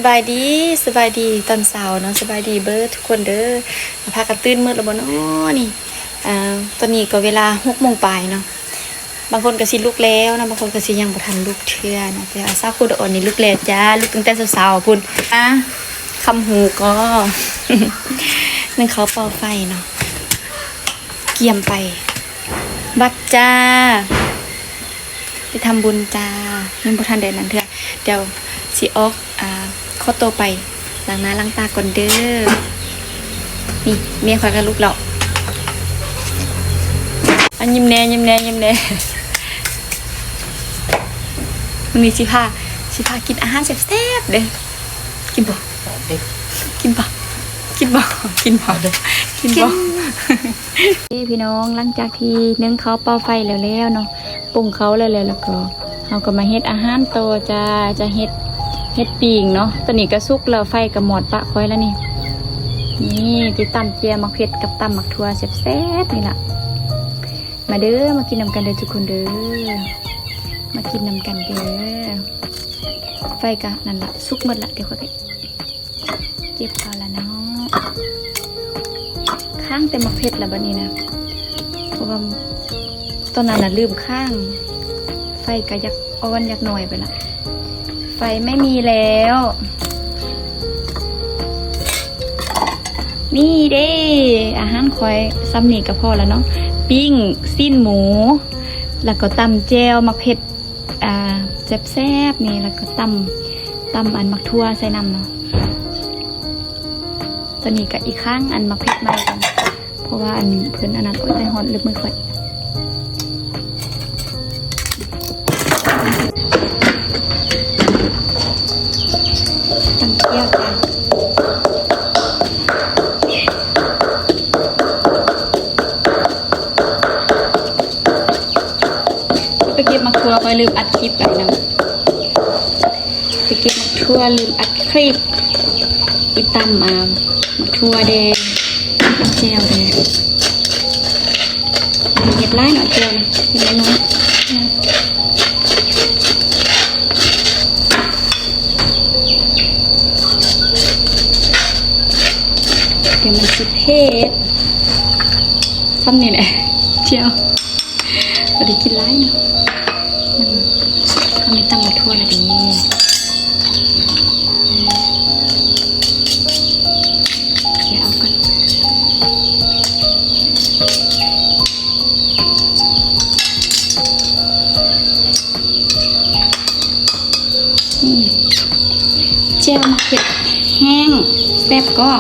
สบายดีตอนเช้าเนาะสบายดีเบิร์ดทุกคนเด้อพากันตื่นมืดแล้วบ่เนาะนี่ตอนนี้ก็เวลา6 โมงปลายเนาะบางคนก็สิลุกแล้วนะบางคนก็สิยังบ่ทันลุกเทื่อนะแต่สาวคุณอ่อนนี่ลุกแล้วจ้าลุกตั้งแต่เช้าๆพุ่นคำหูก็นึ่งเขาเป่าไฟเนาะเกี่ยมไปบัดจ้าไปทำบุญจ้ายังบ่ทันได้นั่นเทื่อเดี๋ยวสิออกข้อโตไปล้างหน้าล้างตาก่อนเด้อนี่เมียคอยกับลูกเรายิ้มแน่มันมีสิพากินอาหารแซ่บๆเด้อกินบ่เด้อพี่น้องหลังจากที่นึ่งเขาเป่าไฟแล้วเนาะปรุงเขาแล้วก็เราก็มาเฮ็ดอาหารโตจะเฮ็ดปิ่งเนาะตอนนี้ก็สุกแล้วไฟก็หมดปะค่อยแล้วนี่ที่ตำเจียมักเผ็ดกับตำมักทั่วแซ่บๆนี่ล่ะมาเด้อมากินนำกันเด้อทุกคนเด้อมากินนำกันเด้อไฟก็นั่นล่ะสุกหมดละเดี๋ยวค่อยเก็บเอาละเนาะข้างแต่มักเผ็ดแล้วบัดนี้นะเพราะว่าตอนนั้นน่ะลืมข้างไฟก็ยักอ่อนยักหน่อยไปละไฟไม่มีแล้วนี่เด้อาหารคอยซ้ำนี่ก็พอแล้วเนาะปิ้งสิ้นหมูแล้วก็ตำแจ่วมักเผ็ดแซ่บๆนี่แล้วก็ตำอันมักทั่วใส่น้ำเนาะตอนนี้ก็อีกข้างอันมักเผ็ดมากันเพราะว่าอันเพิ่นอันนั้นโอ๊ยใจฮอนลึกมือค่อยเกี่ยวจ้ะไปเก็บมักทั่วก็ลืมอัดคลิปไปนะไปเก็บมักทั่วลืมอัดคลิปอีตำมักทั่วแดงเจลแดงเก็บไล่หน่อยเจลนะเก็บน้อยเดี๋ยวมันสิเผ็ดซ้ำนี่แหละเจียวเราได้กินไล่เนาะมันเขาไม่ตั้งมาทั่วละดีเดี๋ยวเอากันนี่เจียวมะเขือแห้งแซ่บก็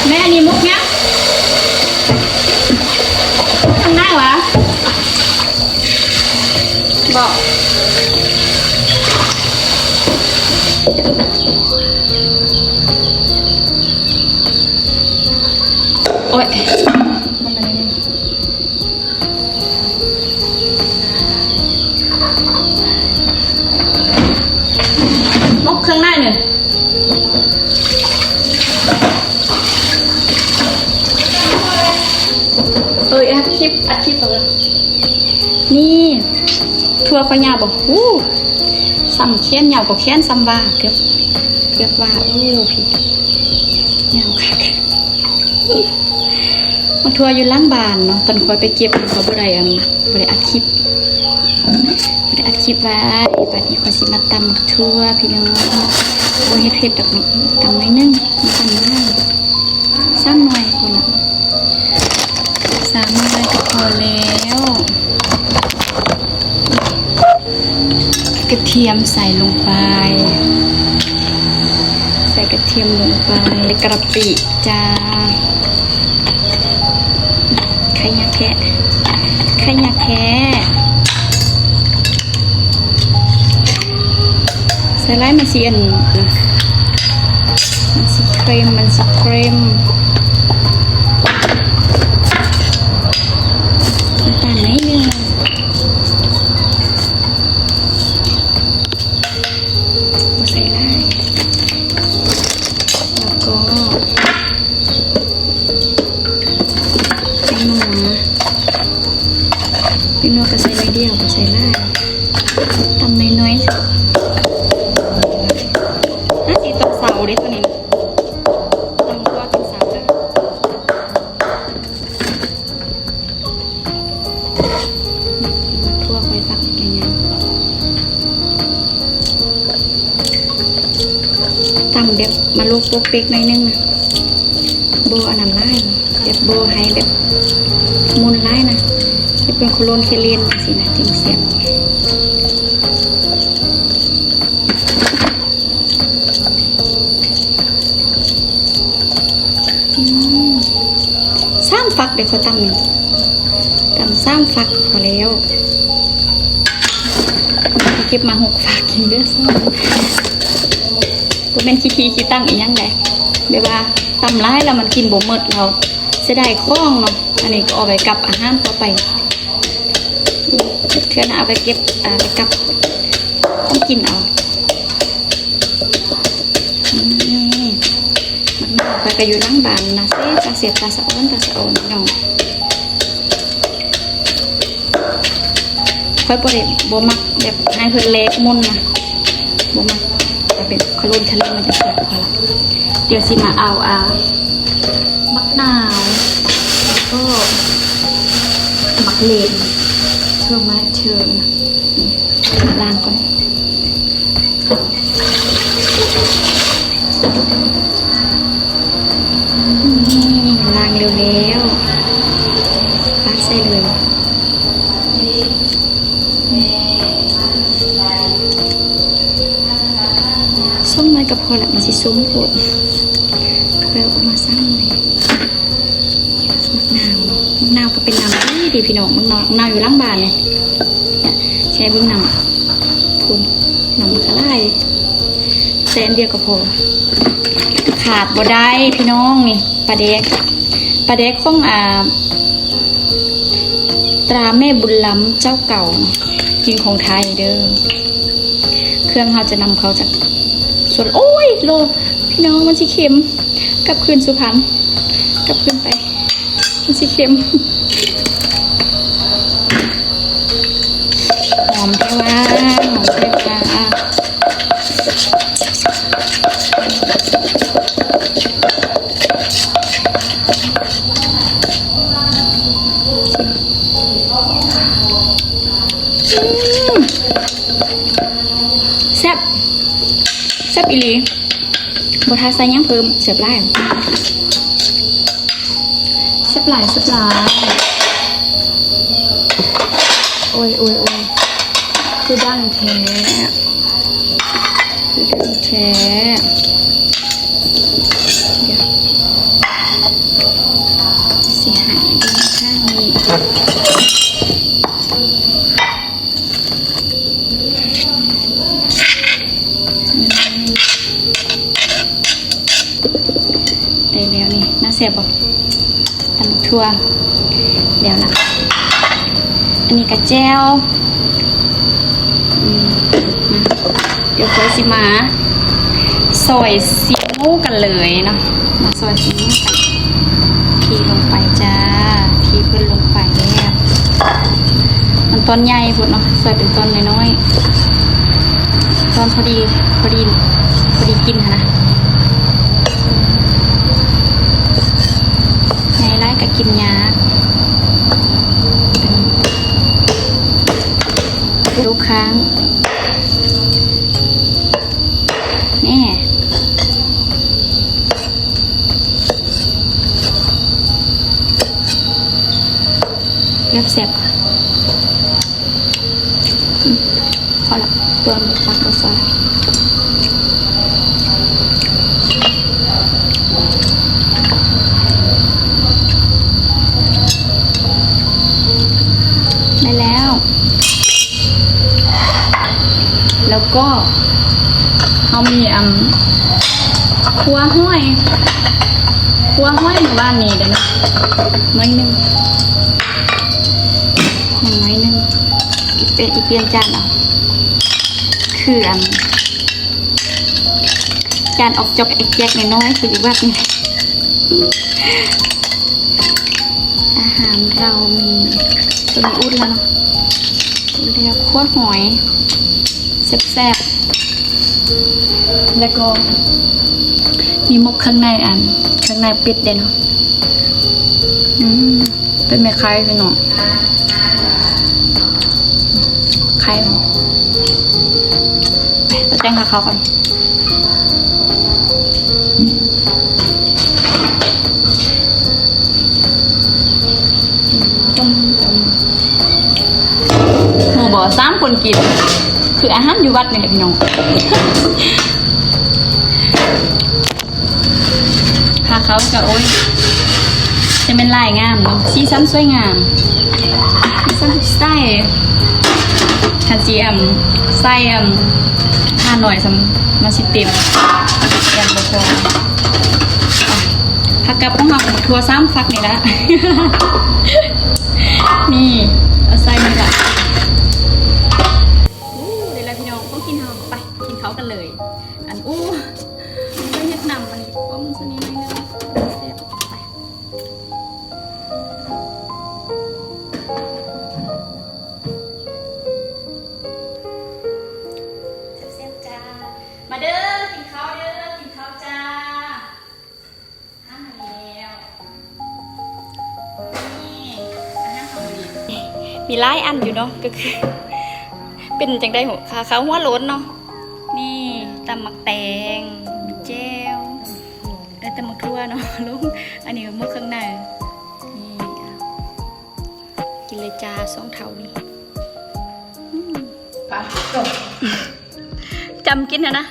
แม่อันนี้มุกเนี้ยทำได้หรอบอกโอ๊ยมุกข้างหน้าหนึ่งอัดคลิปเลยนี่ทัวร์ก็ยาวบอกซ้ำเขียนยาวกว่าแค้นซ้ำว่าเกือบว่าพี่ยาวค่ะมาทัวร์อยู่ล่างบานเนาะตอนคอยไปเก็บเขาบ่ได้อัดคลิปไว้บัดนี้คอยสิมาตำทัวร์พี่น้องบ่เฮ็ดเผ็ดดอกตำน้อยนึงมันตำง่ายซ้ำหน่อยคนละ3 มื้อก็พอแล้วกระเทียมใส่ลงไปใส่กระเทียมลงไปกระปิจ้าไข่ยาแคะใส่ไล่มันสิเครมน้ำตาลนิดนึงใส่ไล่แล้วก็เป็นนัวก็ใส่ไล่เดียวก็ใส่ไล่ ตำน้อยๆน่าสีตกเสาเด้ตัวนี้ตำตัวตกเสาเลยทั่วไปฝักยังไงตำแบบมาลูกโป๊กเป๊กหน่อยนึงนะโบอันนั้นไล่แบบโบให้แบบมุนไล่นะที่เป็นโคโลนเคเลนสินะจึงเสียบ3 ฝักเดี๋ยวเขาตำนี่ตำ3 ฝักพอแล้วเก็บมา6 ฝักกินเด้อซ้ำก็เป็นขี้ตั้งอีกยังไงแบบว่าตำร้ายแล้วมันกินบ่หมดเราเสียดายข้องเนาะอันนี้ก็เอาไปกับอาหารต่อไปเพื่อนเอาไปเก็บไปกับต้องกินเอานี่มันน่าไปก็อยู่นั่งบานนะตาเสียบตาสะอ้อนน้องค่อยบ่ได้บ่มักแบบให้เพิ่นเล็กมุนนะบ่มักแต่เป็นขลุ่นทะเลมันจะแซ่บกว่าละเดี๋ยวสิมาเอามะนาวแล้วก็มักเลนเชื่อมาเชิญล้างก่อนนี่ล้างเร็วแล้วปักใส่เลยส้มน้อยก็พอละมันสิส้มโผล่ไปเอามาสร้างเลยมะนาวก็เป็นน้ำดีพี่น้องมะนาวอยู่ล่างบานเลยใช้เบื้องน้ำคุณน้ำมะขะไล่ใส่อันเดียวก็พอขาดบ่ได้พี่น้องนี่ปลาเด็กของตราแม่บุญล้ำเจ้าเก่ากินของไทยเด้อเครื่องเราจะนำเขาจากส่วนโอ้ยโลพี่น้องมันสิเค็มกลับคืนสุพรรณกลับคืนไปมันสิเค็มหอมเทวาแซ่บอีหลีบทาใส่ยังเพิ่มเสียบไล่แซ่บหลายโอ้ยคือดั้งแท้เดี๋ยวสิหายดีข้างนี้ได้แล้วนี่น่าเสียบป่ะตำทั่วเดี๋ยวละอันนี้กระเจลเดี๋ยวค่อยสิมาซอยซีอิ๊วกันเลยเนาะมาซอยซีอิ๊วกันทีลงไปจ้าทีเพิ่นลงไปเนี่ยมันต้นใหญ่พุ่นเนาะซอยเป็นต้นน้อยๆต้นพอดีกินนะไงไล่กับกินยาลูกค้างแน่เรียบเสียบพอละตัวมันปักตัวซอยได้แล้วก็เขามีขัวห้อยหมู่บ้านนี้เดี๋ยวนะน้อยนึง อีเปลี่ยนจานเอาคือจานออกจอกแอกแยกน้อยๆคืออีกแบบนี้อาหารเรามีตัวนี้อุ่นแล้วเนาะอุ่นแล้วคั่วหอยแซ่บๆแล้วก็มีหมกข้างในข้างในเป็ดเด้เนาะเป็นแม่ไข่พี่น้องไข่ไปแจ้งกับเขากันหมูบ่3 คนกินคืออาหารอยู่วัดเนี่ยพี่น้องพาเขากับโอ้ยจะเป็นลายงามเนาะสีสันสวยงามสีสันใส่ทันจีใส่ทาหน่อยมาสิเต็มยันบะพอผักกับพวกเราทัว3 ฟักนี่ละนี่เอาใส่นี่ละเดี๋ยวพี่น้องต้องกินเขาไปกินเขากันเลยไปเฮ็ดนำมันก็มันสนิทนิดนึงมาเด้อกินข้าวเด้อกินข้าวจ้าอาหารแล้วนี่อาหารของดีมีหลายอันอยู่เนาะก็คือเป็นจังได้หัวข้าวหัวโล้นเนาะนี่ตำหมักแตงมีแจ่วตำหมักทั่วเนาะลุงอันนี้มุกข้างในนี่กินเลยจ้า2 เท่านี่จำกินนะ